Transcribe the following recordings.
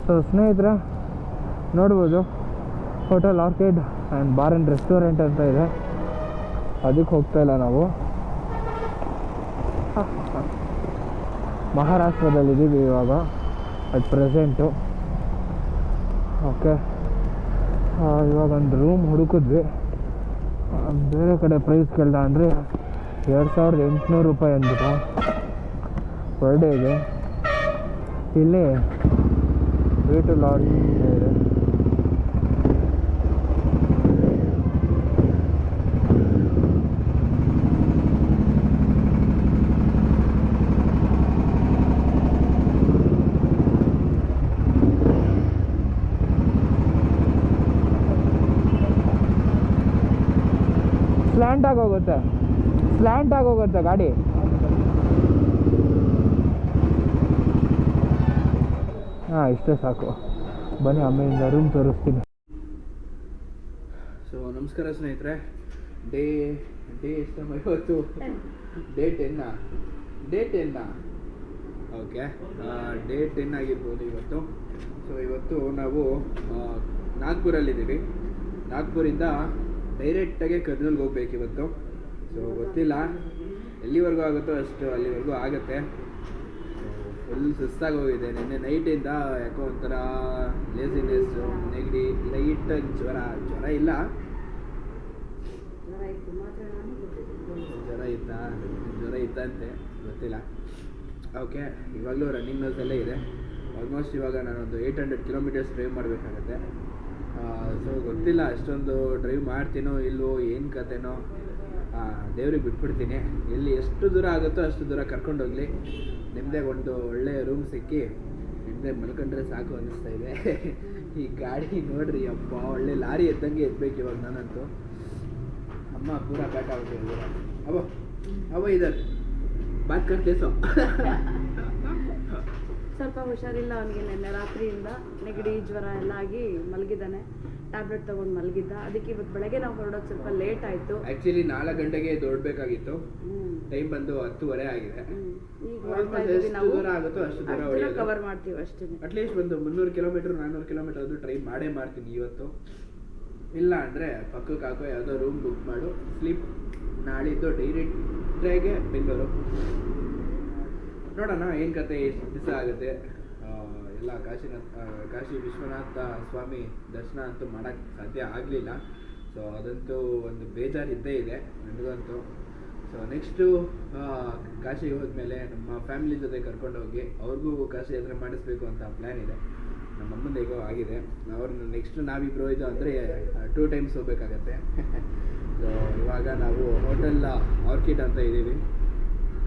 So ಸ್ನೇಹಿತರೆ ನೋಡ್ಬೋದು, hotel orchid and bar and restaurant ಅಂತ ಇದೆ. ಅದಕ್ಕೆ ಹೋಗ್ತಾ ಇಲ್ಲ ನಾವು, ಮಹಾರಾಷ್ಟ್ರದಲ್ಲಿದ್ದೀವಿ ಇವಾಗ ಅಟ್ ಪ್ರೆಸೆಂಟು. ಓಕೆ, ಇವಾಗ ಒಂದು ರೂಮ್ ಹುಡುಕಿದ್ವಿ. ಬೇರೆ ಕಡೆ ಪ್ರೈಸ್ ಕೇಳ್ದ ಅಂದರೆ 2800 ರೂಪಾಯಿ ಅಂದ್ಬಿಟ್ಟು ಪರ್ ಡೇಗೆ. ಇಲ್ಲಿ ವೇಟು ಲಾಡ್ಜ್ ಇದೆ. ಸ್ಲ್ಯಾಂಟ್ ಆಗೋಗುತ್ತೆ ಗಾಡಿ. ಹಾಂ, ಇಷ್ಟೇ ಸಾಕು. ಬನ್ನಿ ಆಮೇಲಿಂದ ರೂಮ್ ತೋರಿಸ್ತೀನಿ. ಸೊ ನಮಸ್ಕಾರ ಸ್ನೇಹಿತರೆ. ಡೇ ಎಷ್ಟಮ್ಮ ಇವತ್ತು? ಡೇ 10 ಓಕೆ, ಡೇ 10 ಆಗಿರ್ಬೋದು ಇವತ್ತು. ಸೊ ಇವತ್ತು ನಾವು ನಾಗ್ಪುರಲ್ಲಿದ್ದೀವಿ. ನಾಗ್ಪುರಿಂದ ಡೈರೆಕ್ಟಾಗೆ ಕರ್ನೂಲ್ಗೆ ಹೋಗ್ಬೇಕು ಇವತ್ತು. ಸೊ ಗೊತ್ತಿಲ್ಲ ಎಲ್ಲಿವರೆಗೂ ಆಗುತ್ತೋ ಅಷ್ಟು ಅಲ್ಲಿವರೆಗೂ ಆಗುತ್ತೆ. ಫುಲ್ ಸುಸ್ತಾಗಿ ಹೋಗಿದೆ. ನಿನ್ನೆ ನೈಟಿಂದ ಯಾಕೋ ಒಂಥರ ಲೇಸಿನೆಸ್ಸು, ನೆಗಡಿ, ಲೈಟಾಗಿ ಜ್ವರ ಇಲ್ಲ, ಜ್ವರ ಇತ್ತಂತೆ, ಗೊತ್ತಿಲ್ಲ. ಓಕೆ, ಇವಾಗಲೂ ರನ್ನಿಂಗ್ ನರ್ಸಲ್ಲೇ ಇದೆ. ಆಲ್ಮೋಸ್ಟ್ ಇವಾಗ ನಾನೊಂದು 800 ಕಿಲೋಮೀಟರ್ಸ್ ಡ್ರೈವ್ ಮಾಡಬೇಕಾಗತ್ತೆ. ಸೊ ಗೊತ್ತಿಲ್ಲ ಅಷ್ಟೊಂದು ಡ್ರೈವ್ ಮಾಡ್ತೀನೋ ಇಲ್ವೋ, ಏನು ಕತೆನೋ, ದೇವ್ರಿಗೆ ಬಿಟ್ಬಿಡ್ತೀನಿ. ಎಲ್ಲಿ ಎಷ್ಟು ದೂರ ಆಗುತ್ತೋ ಅಷ್ಟು ದೂರ ಕರ್ಕೊಂಡೋಗ್ಲಿ. ನಿಮ್ಮದೇ ಒಂದು ಒಳ್ಳೆಯ ರೂಮ್ ಸಿಕ್ಕಿ ನಿಮ್ಮದೇ ಮಲ್ಕೊಂಡ್ರೆ ಸಾಕು ಅನ್ನಿಸ್ತಾ ಇದೆ. ಈ ಗಾಡಿ ನೋಡ್ರಿ ಅಪ್ಪ, ಒಳ್ಳೆ ಲಾರಿ ಎದ್ದಂಗೆ ಎದ್ಬೇಕು ಇವಾಗ ನಾನಂತೂ. ಅಮ್ಮ ಪೂರಾ ಬ್ಯಾಟ್ ಆಗ್ಬಿಟ್ಟಿದೆ. ಅವ ಇದರ್ ಬಾತ್ ಕರ್ಕೇಸೋ. ಸ್ವಲ್ಪ ಹುಷಾರಿಲ್ಲ ಅವನಿಗೆ. ನಿನ್ನೆ ರಾತ್ರಿಯಿಂದ ನೆಗಡಿ ಜ್ವರ ಎಲ್ಲ ಆಗಿ ಮಲಗಿದ್ದಾನೆ. ಟ್ಯಾಬ್ಲೆಟ್ ತೊಗೊಂಡು ಮಲಗಿದ್ದ. ಅದಕ್ಕೆ ಇವತ್ತು ಬೆಳಗ್ಗೆ ನಾವು ಹೊರಡೋದು ಸ್ವಲ್ಪ ಲೇಟ್ ಆಯಿತು. ಆ್ಯಕ್ಚುಲಿ 4 ಗಂಟೆಗೆ ಹೊರಡಬೇಕಾಗಿತ್ತು. ಟೈಮ್ ಬಂದು 10:30 ಆಗಿದೆ. ಈಗ ದೂರ ಆಗುತ್ತೋ ಅಷ್ಟು ದೂರ ಕವರ್ ಮಾಡ್ತೀವಿ ಅಷ್ಟೇ. ಅಟ್ಲೀಸ್ಟ್ ಒಂದು 300 ಕಿಲೋಮೀಟರ್ 400 ಕಿಲೋಮೀಟರ್ ಅದು ಟ್ರೈ ಮಾಡ್ತೀನಿ ಇವತ್ತು. ಇಲ್ಲ ಅಂದರೆ ಪಕ್ಕಕ್ಕೆ ಹಾಕೋ ಯಾವುದೋ ರೂಮ್ ಬುಕ್ ಮಾಡು, ಸ್ಲೀಪ್. ನಾಳಿದ್ದು ಡೈರೆಕ್ಟಾಗೆ ಬೆಂಗಳೂರು. ನೋಡೋಣ ಏನು ಕತೆ, ಎಷ್ಟು ದಿವಸ ಆಗುತ್ತೆ. ಎಲ್ಲ ಕಾಶಿ ವಿಶ್ವನಾಥ ಸ್ವಾಮಿ ದರ್ಶನ ಅಂತೂ ಮಾಡೋಕ್ಕೆ ಸಾಧ್ಯ ಆಗಲಿಲ್ಲ. ಸೊ ಅದಂತೂ ಒಂದು ಬೇಜಾರಿದ್ದೇ ಇದೆ ನನಗಂತೂ. ಸೊ ನೆಕ್ಸ್ಟು ಕಾಶಿಗೆ ಹೋದ್ಮೇಲೆ ನಮ್ಮ ಫ್ಯಾಮಿಲಿ ಜೊತೆ ಕರ್ಕೊಂಡೋಗಿ ಅವ್ರಿಗೂ ಕಾಶಿ ಯಾತ್ರೆ ಮಾಡಿಸ್ಬೇಕು ಅಂತ ಪ್ಲ್ಯಾನ್ ಇದೆ. ನಮ್ಮ ಅಮ್ಮಂದು ಹೇಗೋ ಆಗಿದೆ. ಅವ್ರನ್ನ ನೆಕ್ಸ್ಟ್ ನಾವಿಬ್ಬರು ಇದು ಅಂದರೆ 2 ಟೈಮ್ಸ್ ಹೋಗ್ಬೇಕಾಗತ್ತೆ. ಸೊ ಇವಾಗ ನಾವು ಹೋಟೆಲ್ ಆರ್ಕಿಡ್ ಅಂತ ಇದ್ದೀವಿ.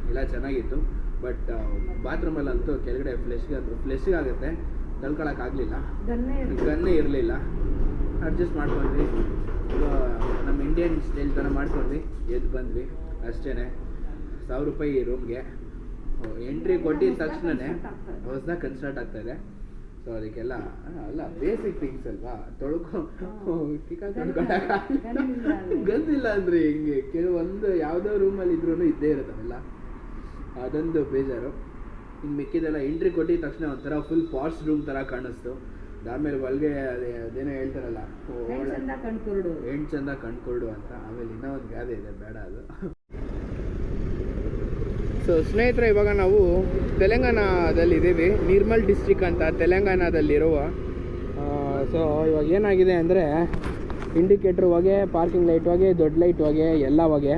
ಎಲ್ಲ ಚೆನ್ನಾಗಿತ್ತು, ಬಟ್ ಬಾತ್ರೂಮಲ್ಲಂತೂ ಕೆಳಗಡೆ ಫ್ಲೆಶ್ಗೆ ಆಗುತ್ತೆ, ತಳ್ಕೊಳಕ್ಕಾಗಲಿಲ್ಲ. ಗನ್ನೇ ಇರಲಿಲ್ಲ. ಅಡ್ಜಸ್ಟ್ ಮಾಡ್ಕೊಂಡ್ವಿ. ನಮ್ಮ ಇಂಡಿಯನ್ ಸ್ಟೈಲ್ ಥರ ಮಾಡ್ಕೊಂಡ್ವಿ, ಎದ್ದು ಬಂದ್ವಿ ಅಷ್ಟೇ. 1000 ರೂಪಾಯಿ ರೂಮ್ಗೆ ಎಂಟ್ರಿ ಕೊಟ್ಟಿದ ತಕ್ಷಣವೇ ಹೊಸದಾಗಿ ಕನ್ಸ್ಟ್ರಕ್ಟ್ ಆಗ್ತಾಯಿದೆ. ಸೊ ಅದಕ್ಕೆಲ್ಲ ಅಲ್ಲ, ಬೇಸಿಕ್ ಥಿಂಗ್ಸ್ ಅಲ್ವಾ, ಗಂದಿಲ್ಲ ಅಂದರೆ ಹಿಂಗೆ ಕೆಲವೊಂದು ಯಾವುದೋ ರೂಮಲ್ಲಿ ಇದ್ರೂ ಇದ್ದೇ ಇರುತ್ತೆ ಅವೆಲ್ಲ. ಅದೊಂದು ಬೇಜಾರು. ಇನ್ನು ಮಿಕ್ಕಿದೆಲ್ಲ ಎಂಟ್ರಿ ಕೊಟ್ಟಿದ ತಕ್ಷಣ ಒಂಥರ ಫುಲ್ ಪಾಶ್ ರೂಮ್ ಥರ ಕಾಣಿಸ್ತು. ಆಮೇಲೆ ಒಳಗೆ ಅದೇನೋ ಹೇಳ್ತಾರಲ್ಲ, ಹೆಣ್ಣು ಚಂದ ಕಣ್ಕೊರ್ಡು ಅಂತ. ಆಮೇಲೆ ಇನ್ನೂ ಒಂದು ಗಾದೆ ಇದೆ, ಬೇಡ ಅದು. ಸೊ ಸ್ನೇಹಿತರೆ, ಇವಾಗ ನಾವು ತೆಲಂಗಾಣದಲ್ಲಿದ್ದೀವಿ. ನಿರ್ಮಲ್ ಡಿಸ್ಟ್ರಿಕ್ ಅಂತ ತೆಲಂಗಾಣದಲ್ಲಿರುವ. ಸೊ ಇವಾಗ ಏನಾಗಿದೆ ಅಂದರೆ, ಇಂಡಿಕೇಟ್ರ್ ಹೊಗೆ, ಪಾರ್ಕಿಂಗ್ ಲೈಟ್ ಹೊಗೆ, ದೊಡ್ಡ ಲೈಟ್ ಹೊಗೆ, ಎಲ್ಲ ಹೊಗೆ.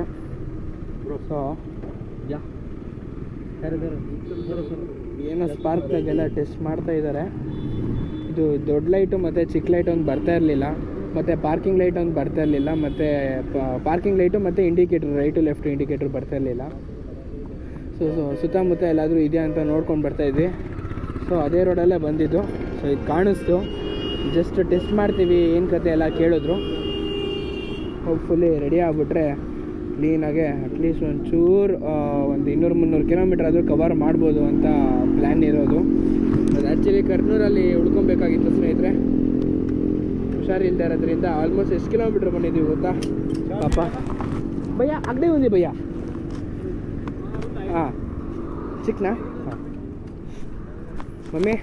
ಸೊ ಏನೋ ಸ್ಪಾರ್ಕ್ದಾಗೆಲ್ಲ ಟೆಸ್ಟ್ ಮಾಡ್ತಾ ಇದ್ದಾರೆ. ಇದು ದೊಡ್ಡ ಲೈಟು ಮತ್ತು ಚಿಕ್ಕ ಲೈಟ್ ಒಂದು ಬರ್ತಾ ಇರಲಿಲ್ಲ, ಮತ್ತು ಪಾರ್ಕಿಂಗ್ ಲೈಟ್ ಒಂದು ಬರ್ತಾ ಇರಲಿಲ್ಲ, ಮತ್ತು ಪಾರ್ಕಿಂಗ್ ಲೈಟು ಮತ್ತು ಇಂಡಿಕೇಟ್ರ್ ರೈಟು ಲೆಫ್ಟ್ ಇಂಡಿಕೇಟ್ರ್ ಬರ್ತಾ ಇರಲಿಲ್ಲ. ಸೊ ಸುತ್ತಮುತ್ತ ಎಲ್ಲಾದರೂ ಇದೆಯಾ ಅಂತ ನೋಡ್ಕೊಂಡು ಬರ್ತಾಯಿದ್ವಿ. ಸೊ ಅದೇ ರೋಡಲ್ಲೇ ಬಂದಿದ್ದು. ಸೊ ಇದು ಕಾಣಿಸ್ತು. ಜಸ್ಟ್ ಟೆಸ್ಟ್ ಮಾಡ್ತೀವಿ ಏನು ಕತೆ ಎಲ್ಲ ಕೇಳಿದ್ರು. ಹೋಪ್ಫುಲಿ ರೆಡಿ ಆಗಿಬಿಟ್ರೆ ಕ್ಲೀನಾಗೆ ಅಟ್ಲೀಸ್ಟ್ ಒಂಚೂರು ಒಂದು 200-300 ಕಿಲೋಮೀಟ್ರ್ ಆದರೂ ಕವರ್ ಮಾಡ್ಬೋದು ಅಂತ ಪ್ಲ್ಯಾನ್ ಇರೋದು. ಅದು ಆ್ಯಕ್ಚುಲಿ ಕರ್ನೂರಲ್ಲಿ ಉಳ್ಕೊಬೇಕಾಗಿತ್ತು ಸ್ನೇಹಿತರೆ. ಹುಷಾರಿಲ್ಲದೆ ಇರೋದ್ರಿಂದ ಆಲ್ಮೋಸ್ಟ್ ಎಷ್ಟು ಕಿಲೋಮೀಟ್ರ್ ಬಂದಿದ್ದೀವಿ ಗೊತ್ತಾ ಪಾಪ. ಭಯ್ಯ ಅಗ್ದೇ ఉంది ಭಯ್ಯ. ಚಿಕ್ಕನಾ ಮಮ್ಮಿ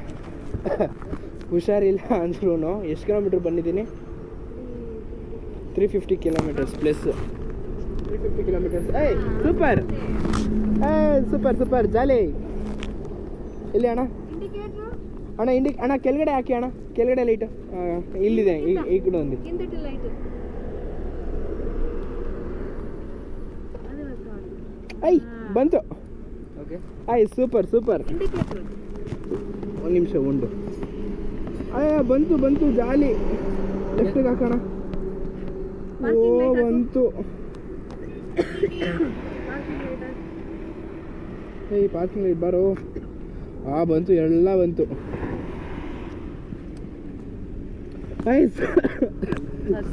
ಹುಷಾರಿಲ್ಲ ಅಂದ್ರೂ ಎಷ್ಟು ಕಿಲೋಮೀಟ್ರ್ ಬಂದಿದ್ದೀನಿ? 350 ಕಿಲೋಮೀಟರ್ಸ್ ಪ್ಲಸ್. 350 ಕಿಲೋಮೀಟರ್ಸ್. ಏಯ್ ಸೂಪರ್, ಸೂಪರ್ ಸೂಪರ್, ಜಾಲಿ. ಇಲ್ಲಿ ಅಣ್ಣ, ಅಣ್ಣ ಅಣ್ಣ ಕೆಳಗಡೆ ಹಾಕಿ ಅಣ್ಣ, ಕೆಳಗಡೆ ಲೈಟು ಇಲ್ಲಿದೆ, ಈ ಕಡೆ ಒಂದು. ಐ ಬಂತು. ಓಕೆ ಆಯ್ ಸೂಪರ್ ಸೂಪರ್. ಒಂದು ನಿಮಿಷ ಉಂಡು. ಬಂತು ಬಂತು, ಜಾಲಿ. ಲೆಫ್ಟಿಗೆ ಹಾಕೋಣ. ಓ ಬಂತು. ಏಯ್ ಪಾರ್ಕಿಂಗ್ ಲೈಟ್ ಬಾರೋ. ಬಂತು, ಎಲ್ಲ ಬಂತು.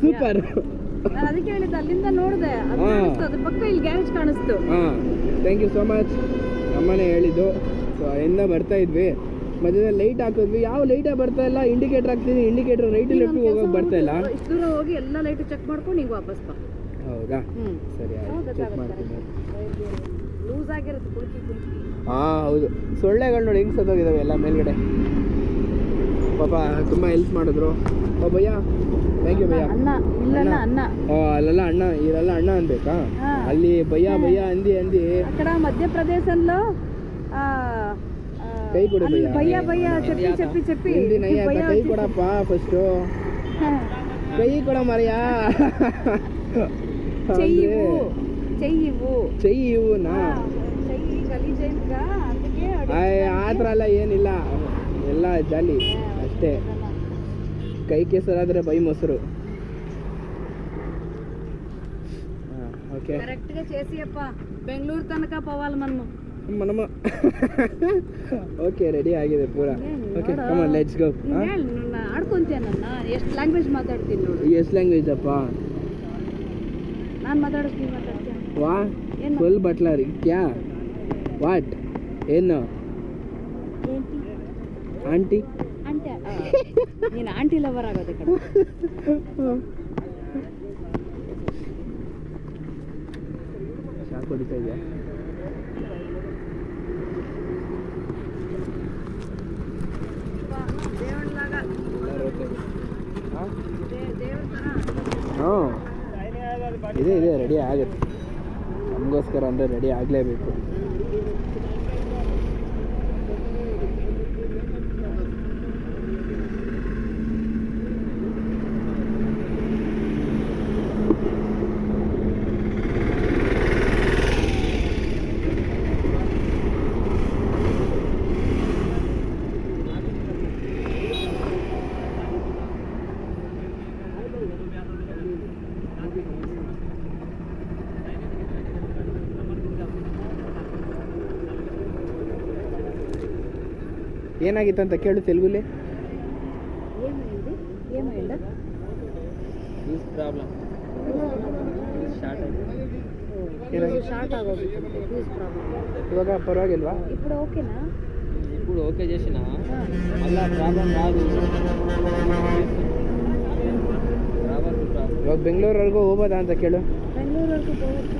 ಸೂಪರ್. ಅದಕ್ಕೆ ಹೇಳಿದ್ದು, ಅಲ್ಲಿಂದ ನೋಡಿದೆ, ಅದ್ರ ಪಕ್ಕ ಇಲ್ಲಿ ಗ್ಯಾರೇಜ್ ಕಾಣಿಸ್ತು. Thank you so much. ನಮ್ಮನೆ ಹೇಳಿದ್ದು. ಸೊ ಇಂದ ಬರ್ತಾ ಇದ್ವಿ, ಮಧ್ಯದಲ್ಲಿ ಲೈಟ್ ಹಾಕಿದ್ವಿ. ಯಾವ ಲೈಟೇ ಬರ್ತಾ ಇಲ್ಲ. ಇಂಡಿಕೇಟರ್ ಹಾಕ್ತೀನಿ, ಇಂಡಿಕೇಟರ್ ರೈಟ್ ಲೆಫ್ಟ್ ಹೋಗೋಕೆ ಬರ್ತಾ ಇಲ್ಲ. ಇಷ್ಟು ದೂರ ಹೋಗಿ ಎಲ್ಲ ಲೈಟ್ ಚೆಕ್ ಮಾಡ್ಕೊಂಡು ಈಗ ವಾಪಸ್ ಬಾ. ಹೌದಾ? ಸರಿ ಆಯ್ತು, ಚೆಕ್ ಮಾಡ್ತೀನಿ. ಲೂಸ್ ಆಗಿರುತ್ತೆ ಕುಲ್ಕಿ. ಹೌದು. ಸೊಳ್ಳೆಗಳು ನೋಡಿ ಹೆಂಗೆ ಸತ್ತೋಗಿದ್ದಾವೆ ಎಲ್ಲ ಮೇಲ್ಗಡೆ. ಪಾಪ ತುಂಬ ಹೆಲ್ಪ್ ಮಾಡಿದ್ರು. ಭಯ್ಯ ಥ್ಯಾಂಕ್ ಯು ಭಯ್ಯ. ಅಣ್ಣ ಅಲ್ಲೆಲ್ಲ ಅಣ್ಣ, ಇರೆಲ್ಲ ಅಣ್ಣ ಅನ್ಬೇಕಾ? ಅಲ್ಲಿ ಭಯ್ಯ ಭಯ್ಯ ಅಂದಿ ಅక్కడ ಮಧ್ಯಪ್ರದೇಶಲ್ಲೋ ಕೈ ಕೊಡು ಭಯ್ಯ. ಭಯ್ಯ చెప్పి ಕೈ ಕೊಡಪ್ಪ ಫಸ್ಟು. ಕೈ ಕೊಡ ಮರೆಯ. ಚೆಯ್ಯಿವುನಾ? ಆ ಥರ ಎಲ್ಲ ಏನಿಲ್ಲ, ಎಲ್ಲ ಜಾಲಿ ಅಷ್ಟೇ. ಕೈ ಕೆಸರಾದರೆ ಬೈ ಮೊಸರು. ಓಕೆ కరెక్ట్గా చేసియప్ప ಬೆಂಗಳೂರು ತನಕ ಪವಾಲ್ ಮನ್ಮು మనమ. ಓಕೆ ರೆಡಿ ಆಗಿದೆ ಪೂರಾ. Okay come on let's go. ಆಡ್ಕೊಂತೀಯನ್ನ ಎಷ್ಟು ಲ್ಯಾಂಗ್ವೇಜ್ ಮಾತಾಡ್ತೀನಿ ನೋಡು. ಎಷ್ಟು ಲ್ಯಾಂಗ್ವೇಜ್ ಅಪ್ಪ? ನಾನು ಮಾತಾಡಿಸ್ತೀನಿ, ಮಾತಾಡ್ತೀಯ? ವಾ ಫುಲ್ ಬಟ್ಲರ್ ಕ್ಯಾ? ವಾಟ್? ಏನು? ಆಂಟಿ ಆಂಟಿ ನೀನು ಆಂಟಿ ಲವರ್ ಆಗೋದೆ ಕಡೆ. ಶಾಕ್ ಹೊಡಿತಾ ಇದೆಯಾ? ಹಾಂ ಇದೆ ರೆಡಿ ಆಗುತ್ತೆ. ನಮಗೋಸ್ಕರ ಅಂದರೆ ರೆಡಿ ಆಗಲೇಬೇಕು. ಏನಾಗಿತ್ತು ಅಂತ ಕೇಳು ತೆಲುಗುಲಿ. ఇవాళ పర్వాగిల్వా? ఇప్పుడు ఓకేనా? ఇప్పుడు ఓకే చేసినా మళ్ళీ ప్రాబ్లం రాదు. ಇವಾಗ ಬೆಂಗಳೂರವರೆಗೂ ಹೋಗ್ಬೋದಾ ಅಂತ ಕೇಳು. ಬೆಂಗಳೂರವರೆಗೂ ಹೋಗೋದು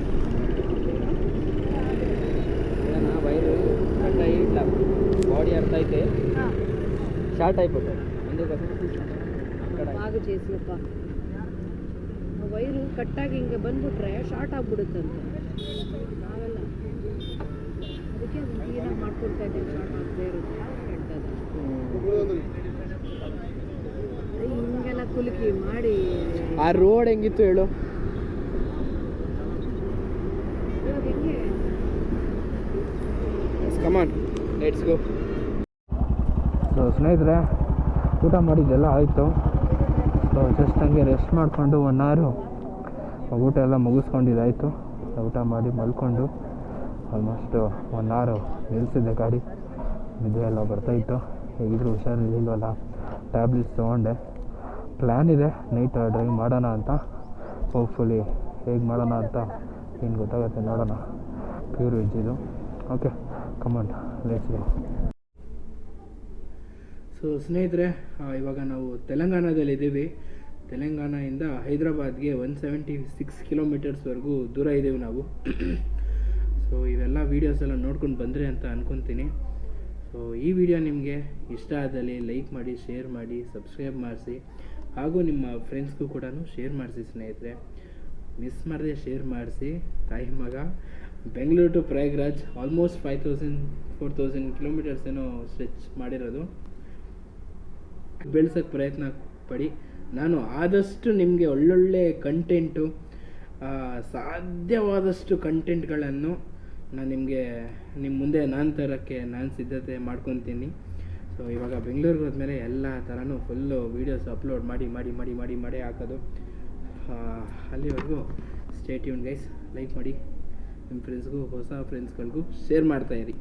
వైరు కట్ అయ్యి ఇట్లా బాడీ అర్థ అయితే షార్ట్ అయిపోతుంది. అందుకోసం అక్కడ బాగా చేసినప్ప ವೈರು ಕಟ್ಟಾಗಿ ಹಿಂಗೆ ಬಂದ್ಬಿಟ್ರೆ ಶಾರ್ಟ್ ಆಗ್ಬಿಡುತ್ತಂತೆ. ನಾವೆಲ್ಲ ಅದಕ್ಕೆ ಕ್ಲೀನಾಗಿ ಮಾಡ್ಕೊಡ್ತಾ ಇದ್ದೀವಿ, ಶಾರ್ಟ್ ಆಗದೆ ಇರುತ್ತೆ ಹೇಳ್ತದೆ. ಹಿಂಗೆಲ್ಲ ಕುಲುಕಿ ಮಾಡಿ. ಆ ರೋಡ್ ಹೆಂಗಿತ್ತು ಹೇಳು? ಹೆಂಗೆ ಕಮಾನ್ ಲೆಟ್ಸ್ ಗೋ. ಸೊ ಸ್ನೇಹಿತರೆ, ಊಟ ಮಾಡಿದ್ದೆಲ್ಲ ಆಯಿತು. ಸೊ ಜಸ್ಟ್ ಹಂಗೆ ರೆಸ್ಟ್ ಮಾಡಿಕೊಂಡು 1 hour ಊಟ ಎಲ್ಲ ಮುಗಿಸ್ಕೊಂಡಿದ್ದಾಯಿತು. ಊಟ ಮಾಡಿ ಮಲ್ಕೊಂಡು ಆಲ್ಮೋಸ್ಟ್ 1 hour ನಿಲ್ಲಿಸಿದ್ದೆ ಗಾಡಿ. ನಿದ್ದೆ ಎಲ್ಲ ಬರ್ತಾಯಿತ್ತು. ಹೇಗಿದ್ರು ಹುಷಾರಿರಲಿಲ್ವಲ್ಲ, ಟ್ಯಾಬ್ಲೆಟ್ಸ್ ತೊಗೊಂಡೆ. ಪ್ಲ್ಯಾನ್ ಇದೆ ನೈಟ್ ಡ್ರೈವ್ ಮಾಡೋಣ ಅಂತ. ಹೋಪ್ಫುಲಿ ಹೇಗೆ ಮಾಡೋಣ ಅಂತ ಏನು ಗೊತ್ತಾಗುತ್ತೆ, ನೋಡೋಣ. ಪ್ಯೂರ್ ವೆಜ್ ಇದು. Okay come on let's go. So ಸ್ನೇಹಿತರೆ, ಇವಾಗ ನಾವು ತೆಲಂಗಾಣದಲ್ಲಿದ್ದೀವಿ. ತೆಲಂಗಾಣದಿಂದ ಹೈದ್ರಾಬಾದ್ಗೆ 176 ಕಿಲೋಮೀಟರ್ಸ್ವರೆಗೂ ದೂರ ಇದ್ದೀವಿ ನಾವು. ಸೊ ಇವೆಲ್ಲ ವೀಡಿಯೋಸ್ ಎಲ್ಲ ನೋಡ್ಕೊಂಡು ಬಂದರೆ ಅಂತ ಅಂದ್ಕೊತೀನಿ. ಸೊ ಈ ವಿಡಿಯೋ ನಿಮಗೆ ಇಷ್ಟ ಆದಲ್ಲಿ ಲೈಕ್ ಮಾಡಿ, ಶೇರ್ ಮಾಡಿ, ಸಬ್ಸ್ಕ್ರೈಬ್ ಮಾಡಿಸಿ, ಹಾಗೂ ನಿಮ್ಮ ಫ್ರೆಂಡ್ಸ್ಗೂ ಕೂಡ ಶೇರ್ ಮಾಡಿಸಿ ಸ್ನೇಹಿತರೆ. ಮಿಸ್ ಮಾಡದೆ ಶೇರ್ ಮಾಡಿಸಿ. ತಾಯಿ ಮಗ Bengaluru to Prayagraj almost 4,000 kilometres ಏನೋ ಸ್ಟ್ರೆಚ್ ಮಾಡಿರೋದು. ಬೆಳ್ಸೋಕ್ಕೆ ಪ್ರಯತ್ನ ಪಡಿ. ನಾನು ಆದಷ್ಟು ನಿಮಗೆ ಒಳ್ಳೊಳ್ಳೆ ಕಂಟೆಂಟು, ಸಾಧ್ಯವಾದಷ್ಟು ಕಂಟೆಂಟ್ಗಳನ್ನು ನಾನು ನಿಮಗೆ ನಿಮ್ಮ ಮುಂದೆ ತರೋಕ್ಕೆ ನಾನು ಸಿದ್ಧತೆ ಮಾಡ್ಕೊತೀನಿ. ಸೊ ಇವಾಗ ಬೆಂಗಳೂರಿಗೆ ಹೋದ್ಮೇಲೆ ಎಲ್ಲ ಥರನೂ ಫುಲ್ಲು ವೀಡಿಯೋಸ್ ಅಪ್ಲೋಡ್ ಮಾಡಿ ಹಾಕೋದು. ಅಲ್ಲಿವರೆಗೂ ಸ್ಟೇ ಟ್ಯೂನ್ ಗೈಸ್. ಲೈಕ್ ಮಾಡಿ, ನಿಮ್ಮ ಫ್ರೆಂಡ್ಸ್ಗೂ, ಹೊಸ ಫ್ರೆಂಡ್ಸ್ಗಳಿಗೂ ಶೇರ್ ಮಾಡ್ತಾಯಿರಿ.